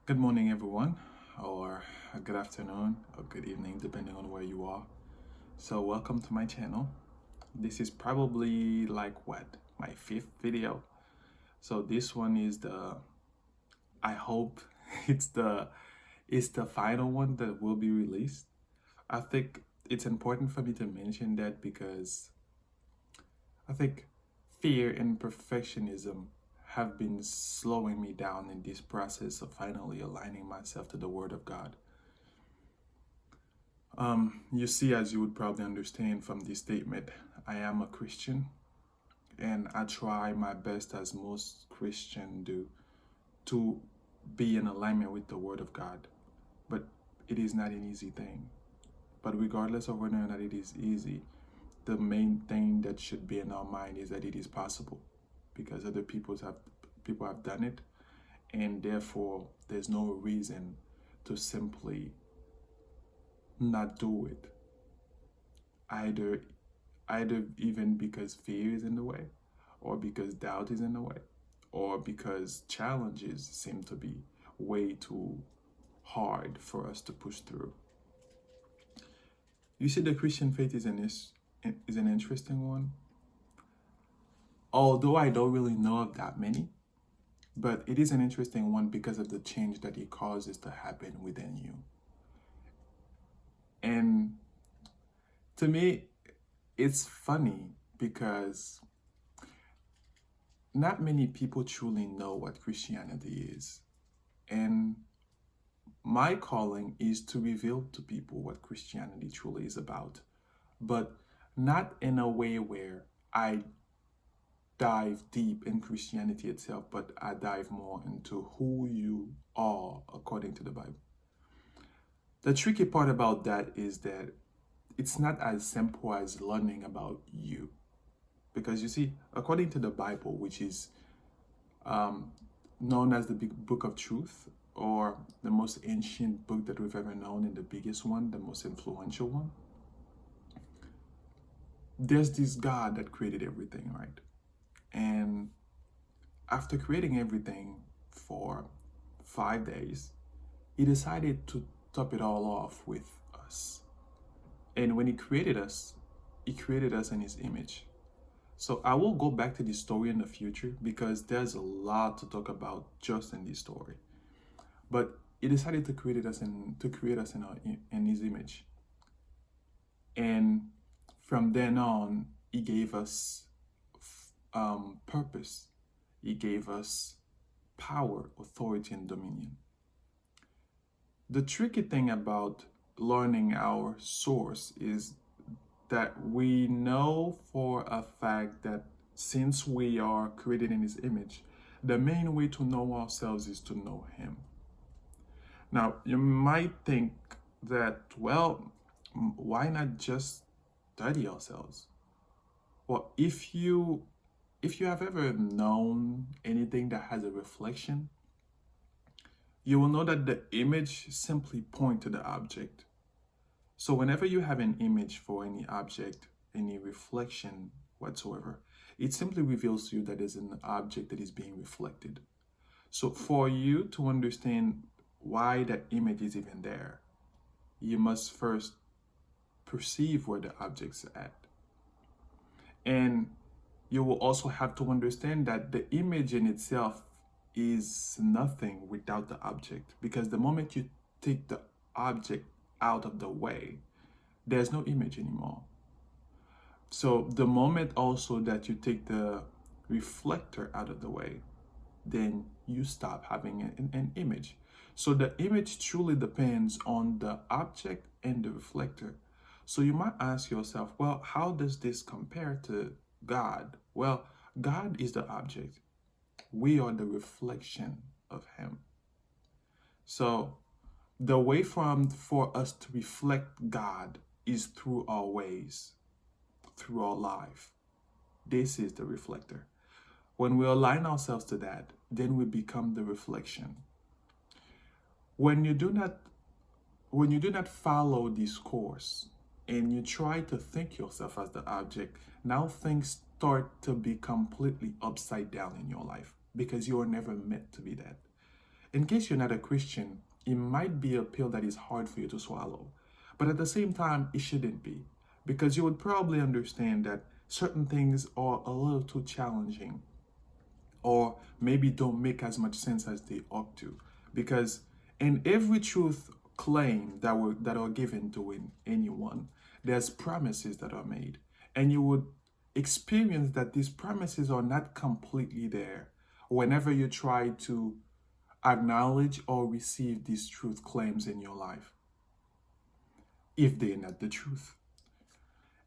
Good morning, everyone, or good afternoon, or good evening, depending on where you are. So, welcome to my channel. This is probably like what, my fifth video. So, this one is I hope it's the final one that will be released. I think it's important for me to mention that because I think fear and perfectionism have been slowing me down in this process of finally aligning myself to the Word of God. You see, as you would probably understand from this statement, I am a Christian and I try my best, as most Christians do, to be in alignment with the Word of God. But it is not an easy thing. But regardless of whether or not it is easy, the main thing that should be in our mind is that it is possible because other people have done it, and therefore there's no reason to simply not do it. Either either even because fear is in the way, or because doubt is in the way, or because challenges seem to be way too hard for us to push through. You see, the Christian faith is an interesting one. Although I don't really know of that many, but it is an interesting one because of the change that it causes to happen within you. And to me, it's funny because not many people truly know what Christianity is. And my calling is to reveal to people what Christianity truly is about, but not in a way where I dive deep in Christianity itself, but I dive more into who you are according to the Bible. The tricky part about that is that it's not as simple as learning about you. Because you see, according to the Bible, which is um, known as the big book of truth, or the most ancient book that we've ever known, and the biggest one, the most influential one, there's this God that created everything, right? And after creating everything for 5 days, he decided to top it all off with us. And when he created us in his image. So I will go back to this story in the future because there's a lot to talk about just in this story. But he decided to create us in his image. And from then on, he gave us purpose. He gave us power, authority, and dominion. The tricky thing about learning our source is that we know for a fact that since we are created in his image, the main way to know ourselves is to know him. Now, you might think that, well, why not just study ourselves? Well, if you have ever known anything that has a reflection, you will know that the image simply points to the object. So whenever you have an image for any object, any reflection whatsoever, it simply reveals to you that there's an object that is being reflected. So for you to understand why that image is even there, you must first perceive where the object's at. And you will also have to understand that the image in itself is nothing without the object, because the moment you take the object out of the way, there's no image anymore. So the moment also that you take the reflector out of the way, then you stop having an image. So the image truly depends on the object and the reflector. So you might ask yourself, well, how does this compare to God? Well, God is the object. We are the reflection of him. So the way for us to reflect God is through our ways, through our life. This is the reflector. When we align ourselves to that, then we become the reflection. When you do not follow this course and you try to think yourself as the object, now things start to be completely upside down in your life because you are never meant to be that. in case you're not a Christian, it might be a pill that is hard for you to swallow. But at the same time, it shouldn't be, because you would probably understand that certain things are a little too challenging, or maybe don't make as much sense as they ought to. Because in every truth claim that are given to anyone, there's promises that are made. And you would experience that these promises are not completely there whenever you try to acknowledge or receive these truth claims in your life, if they're not the truth.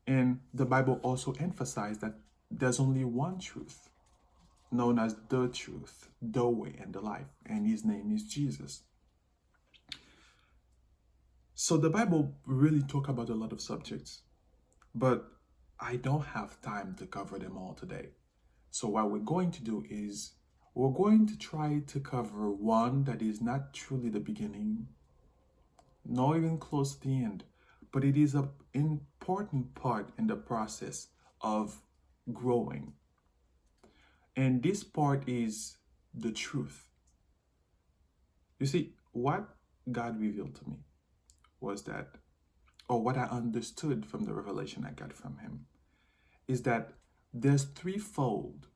And the Bible also emphasized that there's only one truth, known as the truth, the way, and the life, and his name is Jesus. So the Bible really talk about a lot of subjects, but I don't have time to cover them all today. So what we're going to do is we're going to try to cover one that is not truly the beginning, nor even close to the end, but it is an important part in the process of growing. And this part is the truth. You see, what God revealed to me was that, or what I understood from the revelation I got from him, is that there's threefold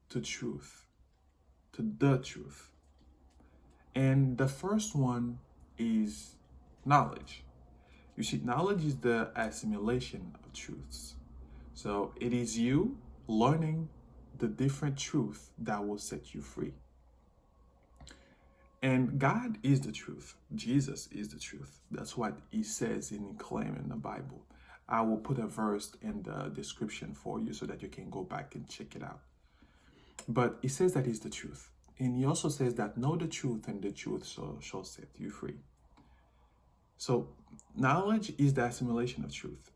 to truth, to the truth. And the first one is knowledge. You see, knowledge is the assimilation of truths. So it is you learning the different truth that will set you free. And God is the truth. Jesus is the truth. That's what he says in claim in the Bible. I will put a verse in the description for you so that you can go back and check it out. But he says that he's the truth. And he also says that know the truth and the truth shall set you free. So knowledge is the assimilation of truth.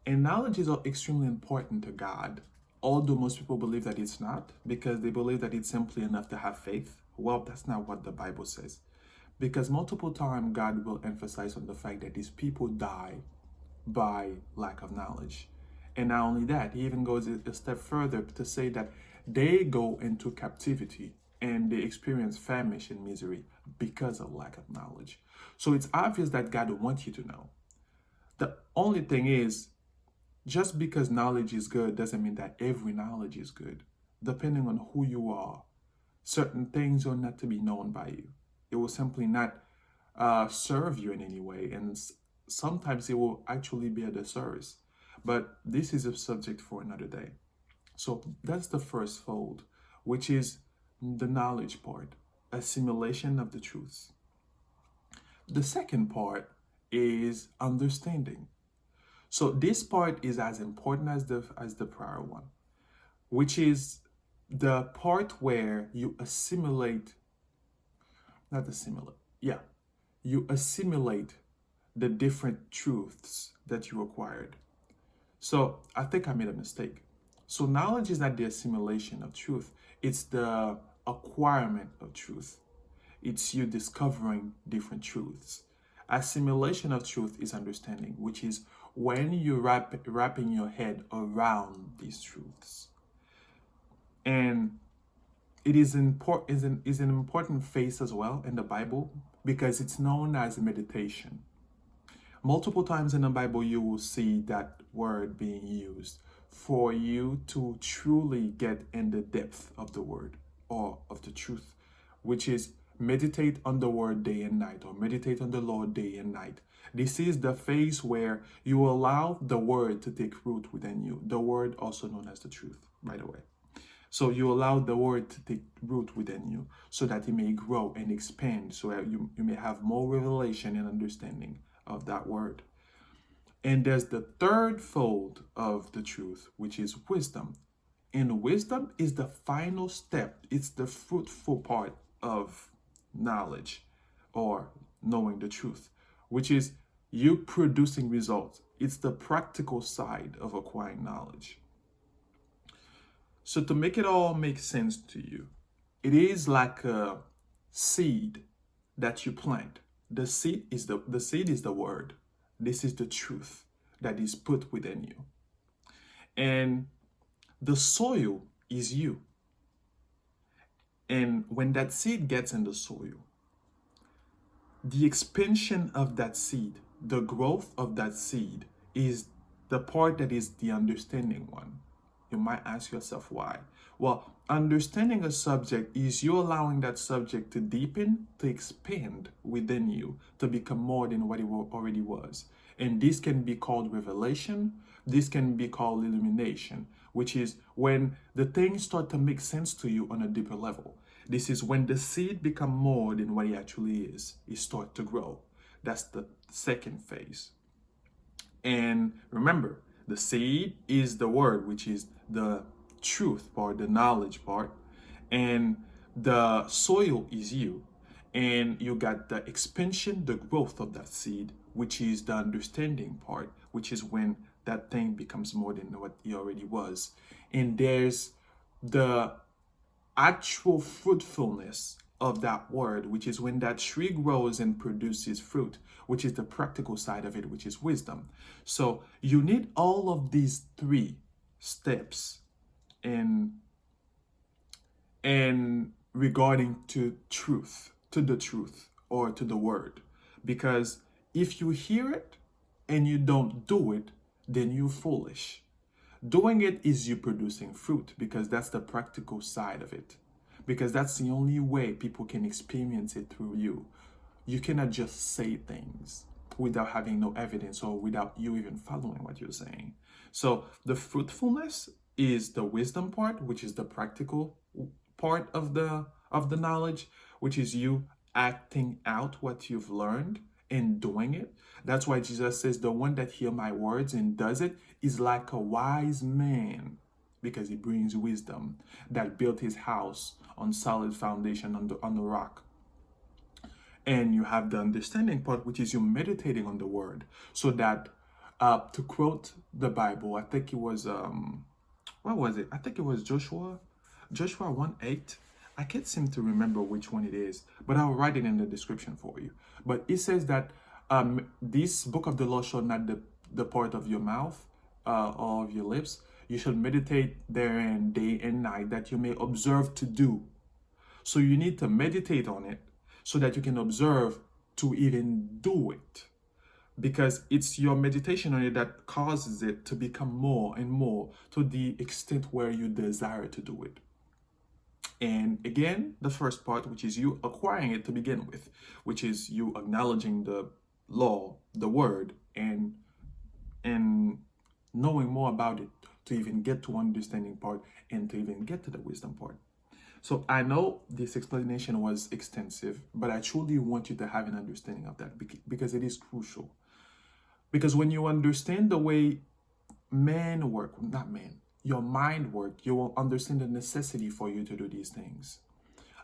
And knowledge is extremely important to God, although most people believe that it's not, because they believe that it's simply enough to have faith. Well, that's not what the Bible says. Because multiple times God will emphasize on the fact that these people die by lack of knowledge. And not only that, he even goes a step further to say that they go into captivity and they experience famish and misery because of lack of knowledge. So it's obvious that God wants you to know. The only thing is, just because knowledge is good doesn't mean that every knowledge is good. Depending on who you are, certain things are not to be known by you. It will simply not serve you in any way, and sometimes it will actually be a disservice. But this is a subject for another day. So that's the first fold, which is the knowledge part, assimilation of the truths. The second part is understanding. So this part is as important as the prior one, which is the part where you assimilate, not assimilate, yeah, you assimilate the different truths that you acquired. So I think I made a mistake. So knowledge is not the assimilation of truth, it's the acquirement of truth. It's you discovering different truths. Assimilation of truth is understanding, which is when you're wrapping your head around these truths. And it is an important phase as well in the Bible because it's known as meditation. Multiple times in the Bible, you will see that word being used for you to truly get in the depth of the word or of the truth, which is meditate on the word day and night, or meditate on the Lord day and night. This is the phase where you allow the word to take root within you. The word also known as the truth, by the way. So you allow the word to take root within you so that it may grow and expand, so that you may have more revelation and understanding of that word. And there's the third fold of the truth, which is wisdom. And wisdom is the final step. It's the fruitful part of knowledge or knowing the truth, which is you producing results. It's the practical side of acquiring knowledge. So to make it all make sense to you, it is like a seed that you plant. The seed is the word. This is the truth that is put within you. And the soil is you. And when that seed gets in the soil, the expansion of that seed, the growth of that seed, is the part that is the understanding one. You might ask yourself why. Well, understanding a subject is you allowing that subject to deepen, to expand within you, to become more than what it already was. And this can be called revelation, this can be called illumination, which is when the things start to make sense to you on a deeper level. This is when the seed become more than what it actually is. It start to grow. That's the second phase. And remember, the seed is the word, which is the truth part, the knowledge part. And the soil is you. And you got the expansion, the growth of that seed, which is the understanding part, which is when that thing becomes more than what it already was. And there's the actual fruitfulness of that word, which is when that tree grows and produces fruit, which is the practical side of it, which is wisdom. So you need all of these three steps in regarding to truth, to the truth, or to the word. Because if you hear it and you don't do it, then you're foolish. Doing it is you producing fruit, because that's the practical side of it. Because that's the only way people can experience it through you. You cannot just say things without having no evidence or without you even following what you're saying. So the fruitfulness is the wisdom part, which is the practical part of the knowledge, which is you acting out what you've learned and doing it. That's why Jesus says, the one that hears my words and does it is like a wise man, because he brings wisdom, that built his house on solid foundation on the rock. And you have the understanding part, which is you meditating on the word, so that to quote the Bible, I think it was what was it? I think it was Joshua 1:8. I can't seem to remember which one it is, but I'll write it in the description for you. But it says that this book of the law shall not depart of your mouth or of your lips. You should meditate therein day and night, that you may observe to do. So you need to meditate on it so that you can observe to even do it. Because it's your meditation on it that causes it to become more and more, to the extent where you desire to do it. And again, the first part, which is you acquiring it to begin with, which is you acknowledging the law, the word, and knowing more about it to even get to understanding part and to even get to the wisdom part. So I know this explanation was extensive, but I truly want you to have an understanding of that, because it is crucial. Because when you understand the way your mind work, you will understand the necessity for you to do these things.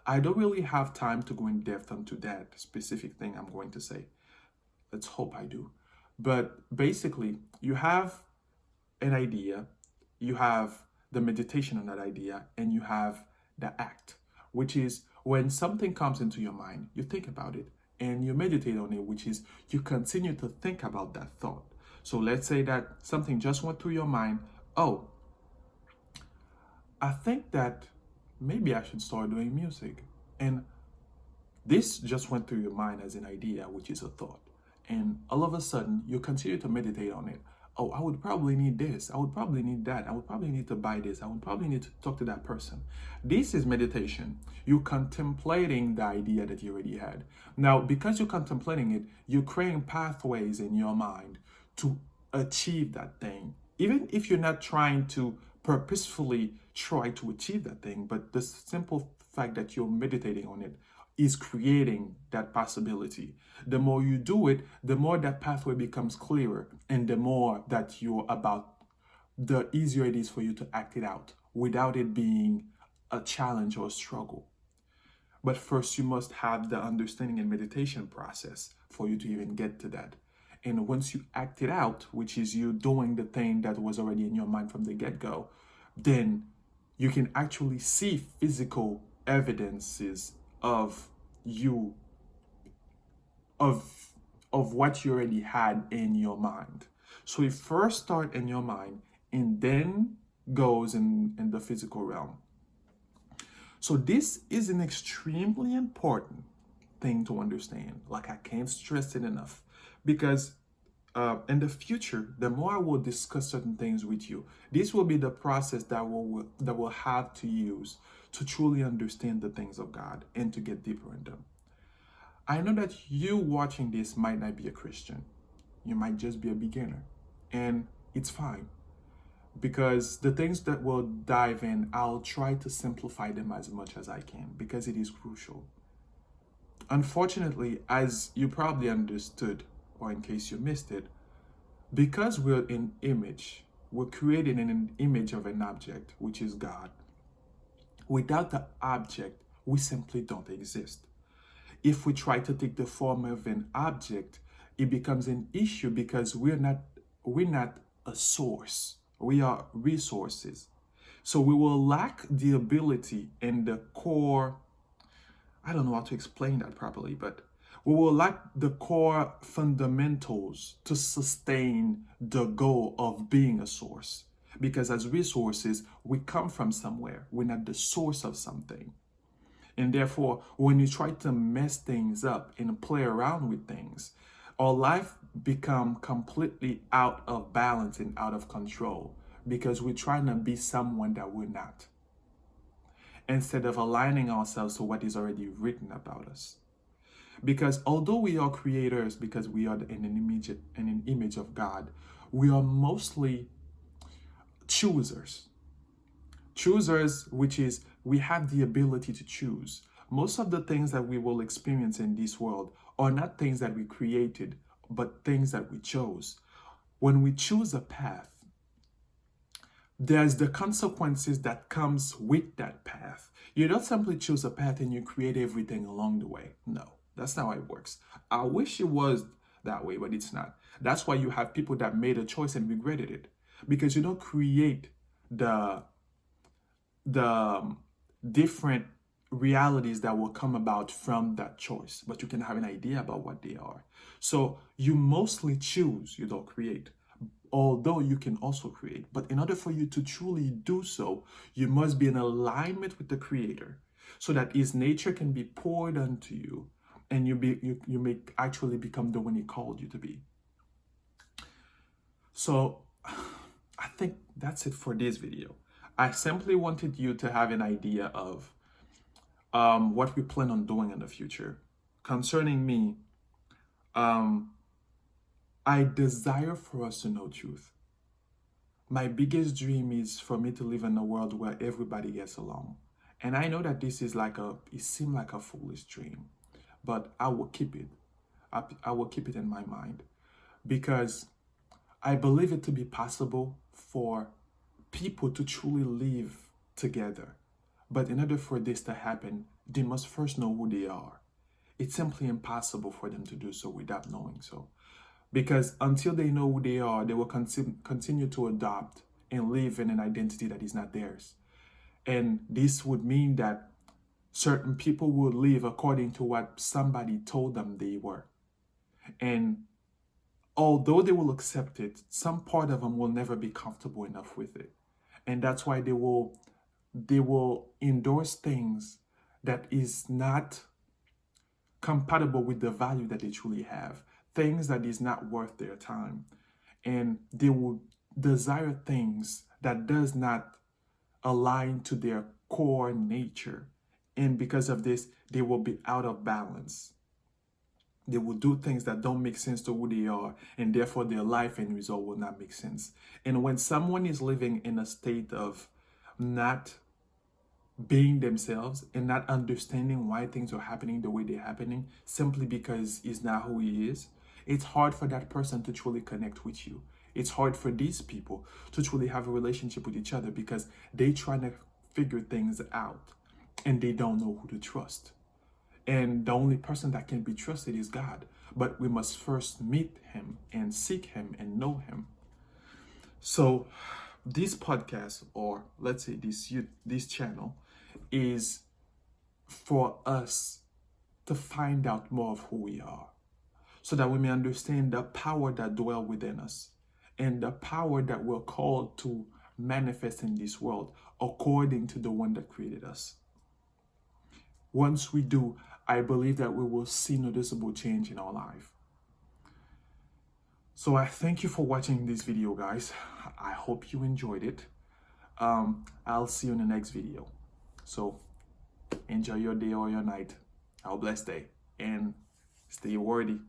I don't really have time to go in depth onto that specific thing I'm going to say. Let's hope I do. But basically, you have an idea, you have the meditation on that idea, and you have the act, which is when something comes into your mind, you think about it and you meditate on it, which is you continue to think about that thought. So let's say that something just went through your mind. Oh, I think that maybe I should start doing music. And this just went through your mind as an idea, which is a thought. And all of a sudden, you continue to meditate on it. Oh, I would probably need this. I would probably need that. I would probably need to buy this. I would probably need to talk to that person. This is meditation. You're contemplating the idea that you already had. Now, because you're contemplating it, you're creating pathways in your mind to achieve that thing. Even if you're not trying to purposefully try to achieve that thing, but the simple fact that you're meditating on it is creating that possibility. The more you do it, the more that pathway becomes clearer, and the more that you're about, the easier it is for you to act it out without it being a challenge or a struggle. But first, you must have the understanding and meditation process for you to even get to that. And once you act it out, which is you doing the thing that was already in your mind from the get-go, then you can actually see physical evidences of you, of what you already had in your mind. So it first starts in your mind and then goes in the physical realm. So this is an extremely important thing to understand. Like, I can't stress it enough, because in the future, the more I will discuss certain things with you, this will be the process that will have to use to truly understand the things of God and to get deeper in them. I know that you watching this might not be a Christian. You might just be a beginner, and it's fine, because the things that we'll dive in, I'll try to simplify them as much as I can, because it is crucial. Unfortunately, as you probably understood, or in case you missed it, because we're in image, we're created in an image of an object, which is God. Without the object, we simply don't exist. If we try to take the form of an object, it becomes an issue, because we're not a source. We are resources. So we will lack the ability and the core, I don't know how to explain that properly, but we will lack the core fundamentals to sustain the goal of being a source. Because as resources, we come from somewhere. We're not the source of something. And therefore, when you try to mess things up and play around with things, our life become completely out of balance and out of control, because we're trying to be someone that we're not, instead of aligning ourselves to what is already written about us. Because although we are creators, because we are in an image of God, we are mostly choosers. Choosers, which is we have the ability to choose. Most of the things that we will experience in this world are not things that we created, but things that we chose. When we choose a path, there's the consequences that comes with that path. You don't simply choose a path and you create everything along the way. No, that's not how it works. I wish it was that way, but it's not. That's why you have people that made a choice and regretted it, because you don't create the different realities that will come about from that choice, but you can have an idea about what they are. So you mostly choose, you don't create, although you can also create. But in order for you to truly do so, you must be in alignment with the Creator, so that His nature can be poured onto you, and you may actually become the one He called you to be. So I think that's it for this video. I simply wanted you to have an idea of what we plan on doing in the future. Concerning me, I desire for us to know truth. My biggest dream is for me to live in a world where everybody gets along. And I know that this is it seems like a foolish dream, but I will keep it. I will keep it in my mind, because I believe it to be possible for people to truly live together. But in order for this to happen, they must first know who they are. It's simply impossible for them to do so without knowing so. Because until they know who they are, they will continue to adopt and live in an identity that is not theirs. And this would mean that certain people will live according to what somebody told them they were. And although they will accept it, some part of them will never be comfortable enough with it. And that's why they will endorse things that is not compatible with the value that they truly have, things that is not worth their time. And they will desire things that does not align to their core nature. And because of this, they will be out of balance. They will do things that don't make sense to who they are, and therefore their life and result will not make sense. And when someone is living in a state of not being themselves and not understanding why things are happening the way they're happening, simply because he's not who he is, it's hard for that person to truly connect with you. It's hard for these people to truly have a relationship with each other, because they trying to figure things out and they don't know who to trust. And the only person that can be trusted is God. But we must first meet him and seek him and know him. So this podcast, or let's say this channel, is for us to find out more of who we are, so that we may understand the power that dwells within us and the power that we're called to manifest in this world according to the one that created us. Once we do, I believe that we will see noticeable change in our life. So I thank you for watching this video, guys. I hope you enjoyed it. I'll see you in the next video. So enjoy your day or your night. Have a blessed day and stay wordy.